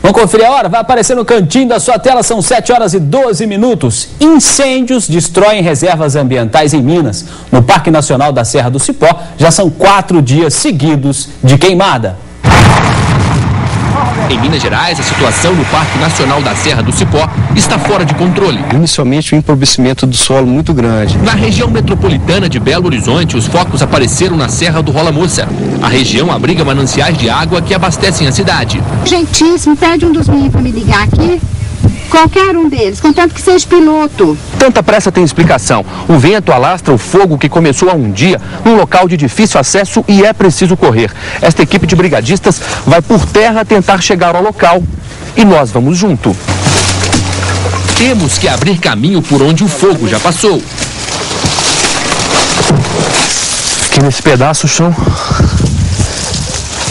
Vamos conferir a hora? Vai aparecer no cantinho da sua tela, são 7 horas e 12 minutos. Incêndios destroem reservas ambientais em Minas. No Parque Nacional da Serra do Cipó, já são 4 dias seguidos de queimada. Em Minas Gerais, a situação no Parque Nacional da Serra do Cipó está fora de controle. Inicialmente, um empobrecimento do solo muito grande. Na região metropolitana de Belo Horizonte, os focos apareceram na Serra do Rola Moça. A região abriga mananciais de água que abastecem a cidade. Gentíssimo, pede um dos meninos para me ligar aqui. Qualquer um deles, contanto que seja piloto. Tanta pressa tem explicação. O vento alastra o fogo que começou há um dia num local de difícil acesso e é preciso correr. Esta equipe de brigadistas vai por terra tentar chegar ao local e nós vamos junto. Temos que abrir caminho por onde o fogo já passou. Aqui nesse pedaço o chão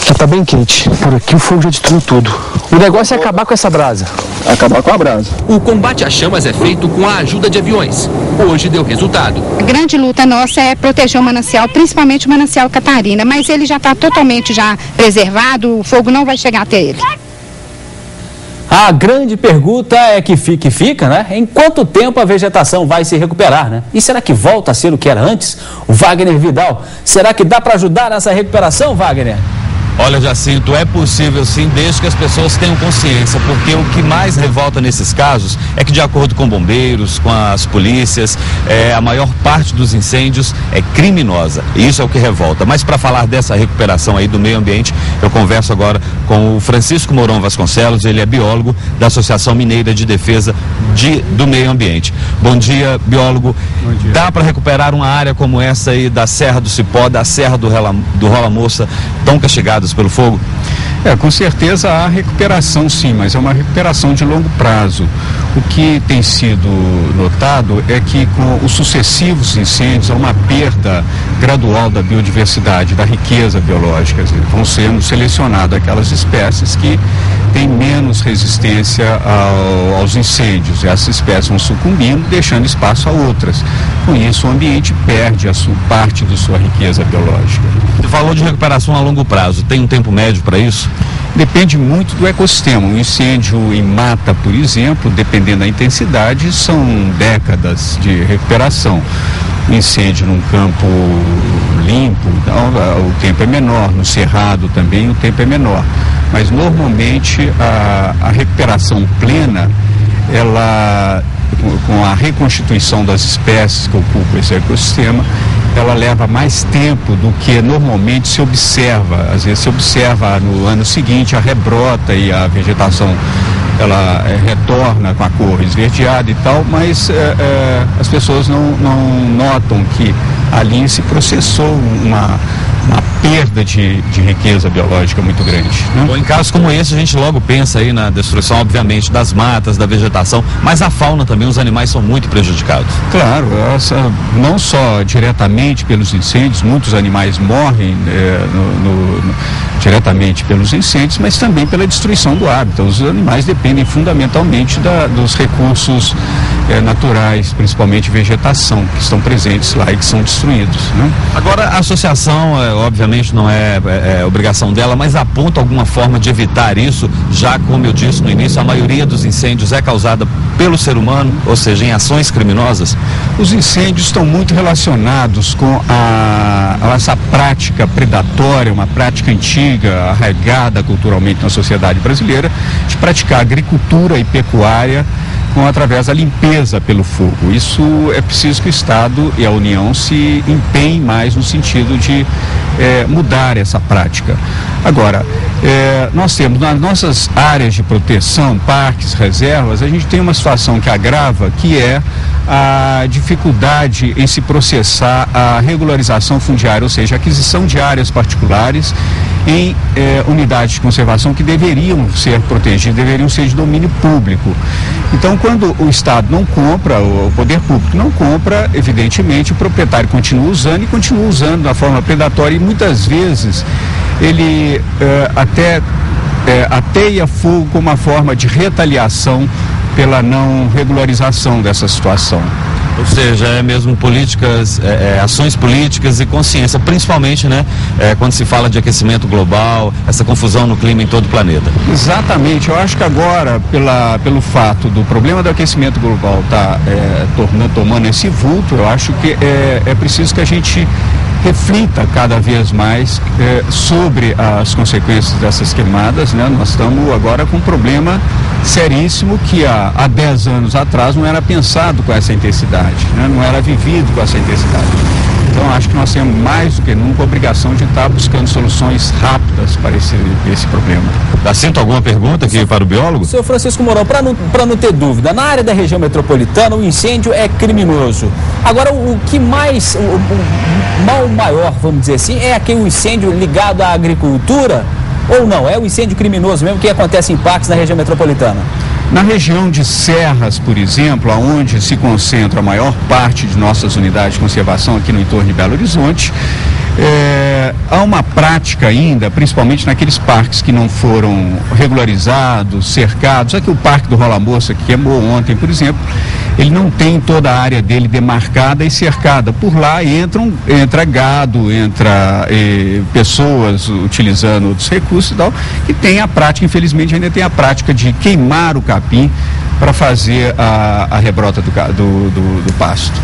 já está bem quente. Por aqui o fogo já destruiu tudo. O negócio é acabar com essa brasa. Acabar com a brasa. O combate às chamas é feito com a ajuda de aviões. Hoje deu resultado. A grande luta nossa é proteger o manancial, principalmente o manancial Catarina, mas ele já está totalmente preservado, o fogo não vai chegar até ele. A grande pergunta é que fica, né? Em quanto tempo a vegetação vai se recuperar, né? E será que volta a ser o que era antes? O Wagner Vidal, será que dá para ajudar nessa recuperação, Wagner? Olha, Jacinto, é possível sim, desde que as pessoas tenham consciência, porque o que mais revolta nesses casos é que, de acordo com bombeiros, com as polícias, a maior parte dos incêndios é criminosa. E isso é o que revolta. Mas para falar dessa recuperação aí do meio ambiente, eu converso agora com o Francisco Mourão Vasconcelos, ele é biólogo da Associação Mineira de Defesa do Meio Ambiente. Bom dia, biólogo. Bom dia. Dá para recuperar uma área como essa aí da Serra do Cipó, da Serra do Rola Moça, tão castigadas pelo fogo? Com certeza há recuperação sim, mas é uma recuperação de longo prazo. O que tem sido notado é que com os sucessivos incêndios há uma perda gradual da biodiversidade, da riqueza biológica. Vão sendo selecionadas aquelas espécies que têm menos resistência aos incêndios. Essas espécies vão sucumbindo, deixando espaço a outras. Com isso, o ambiente perde parte de sua riqueza biológica. Você falou de recuperação a longo prazo. Tem um tempo médio para isso? Depende muito do ecossistema. Um incêndio em mata, por exemplo, dependendo da intensidade, são décadas de recuperação. Um incêndio num campo limpo, o tempo é menor. No cerrado também o tempo é menor. Mas normalmente a recuperação plena, ela, com a reconstituição das espécies que ocupam esse ecossistema, ela leva mais tempo do que normalmente se observa. Às vezes se observa no ano seguinte, a rebrota e a vegetação ela retorna com a cor esverdeada e tal, mas as pessoas não notam que ali se processou uma perda de riqueza biológica muito grande, né? Bom, em casos como esse, a gente logo pensa aí na destruição, obviamente, das matas, da vegetação, mas a fauna também, os animais são muito prejudicados. Claro, não só diretamente pelos incêndios, muitos animais morrem diretamente pelos incêndios, mas também pela destruição do hábitat. Os animais dependem fundamentalmente dos recursos naturais, principalmente vegetação, que estão presentes lá e que são destruídos, né? Agora, a associação, obviamente, não é obrigação dela, mas aponta alguma forma de evitar isso, já como eu disse no início, a maioria dos incêndios é causada pelo ser humano, ou seja, em ações criminosas? Os incêndios estão muito relacionados com essa prática predatória, uma prática antiga, arraigada culturalmente na sociedade brasileira, de praticar agricultura e pecuária através da limpeza pelo fogo. Isso é preciso que o Estado e a União se empenhem mais no sentido de mudar essa prática. Agora, nós temos nas nossas áreas de proteção, parques, reservas, a gente tem uma situação que agrava, que é a dificuldade em se processar a regularização fundiária, ou seja, a aquisição de áreas particulares em unidades de conservação que deveriam ser protegidas, deveriam ser de domínio público. Então, quando o Estado não compra, o poder público não compra, evidentemente o proprietário continua usando da forma predatória e muitas vezes ele até ateia fogo como uma forma de retaliação pela não regularização dessa situação. Ou seja, é mesmo políticas, ações políticas e consciência, principalmente, né, quando se fala de aquecimento global, essa confusão no clima em todo o planeta. Exatamente, eu acho que agora, pelo fato do problema do aquecimento global estar tomando esse vulto, eu acho que é preciso que a gente reflita cada vez mais sobre as consequências dessas queimadas, né? Nós estamos agora com um problema seríssimo que há 10 anos atrás não era pensado com essa intensidade, né? Não era vivido com essa intensidade. Então acho que nós temos mais do que nunca a obrigação de estar buscando soluções rápidas para esse problema. Jacinto, alguma pergunta aqui para o biólogo? Senhor Francisco Mourão, para não ter dúvida, na área da região metropolitana o incêndio é criminoso. Agora, o que mais, o mal maior, vamos dizer assim, é aquele incêndio ligado à agricultura ou não? É o incêndio criminoso mesmo que acontece em parques na região metropolitana? Na região de Serras, por exemplo, onde se concentra a maior parte de nossas unidades de conservação aqui no entorno de Belo Horizonte, há uma prática ainda, principalmente naqueles parques que não foram regularizados, cercados. Aqui o Parque do Rola Moça, que queimou ontem, por exemplo, ele não tem toda a área dele demarcada e cercada. Por lá entra gado, entra pessoas utilizando outros recursos e tal, e tem a prática, infelizmente ainda tem a prática de queimar o capim para fazer a rebrota do pasto.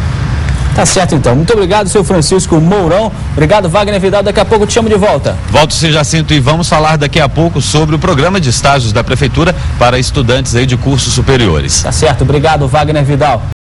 Tá certo, então. Muito obrigado, senhor Francisco Mourão. Obrigado, Wagner Vidal. Daqui a pouco eu te chamo de volta. Volto, sim, Jacinto, e vamos falar daqui a pouco sobre o programa de estágios da Prefeitura para estudantes aí de cursos superiores. Tá certo. Obrigado, Wagner Vidal.